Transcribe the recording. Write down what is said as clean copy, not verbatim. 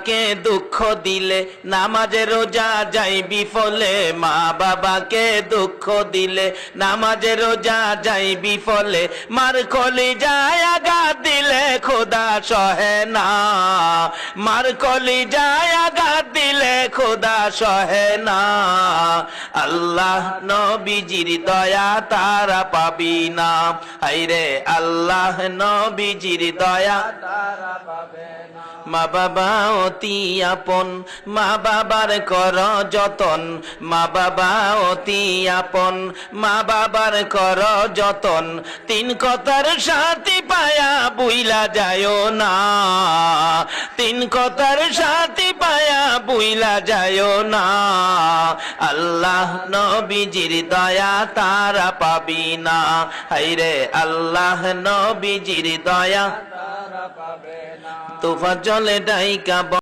কে দুঃখ দিলে নামাজে রোজা যাই বিফলে, মা বাবাকে দুঃখ দিলে নামাজে রোজা যাই বিফলে, মার কলিজায় আঘাত দিলে খোদা সহে না, মার কলিজায় আঘাত দিলে খোদা সহে না। আল্লাহ নবীজির দয়া তারা পাবি না, হায়রে আল্লাহ নবীজির দয়া তারা পাবে না। মা বাবা অতি আপন, মা বাবার কর যতন, মা বাবা অতি আপন, মা বাবার কর যতন, তিন কথার সাথী পায়া বুইলা যায় না, তিন কথার সাথী পায়া বুইলা যায় না। আল্লাহ নবীজির দয়া তারা পাবি না, হায়রে আল্লাহ নবীজির দয়া তারা পাবে না। তোফা জলে ডাইকা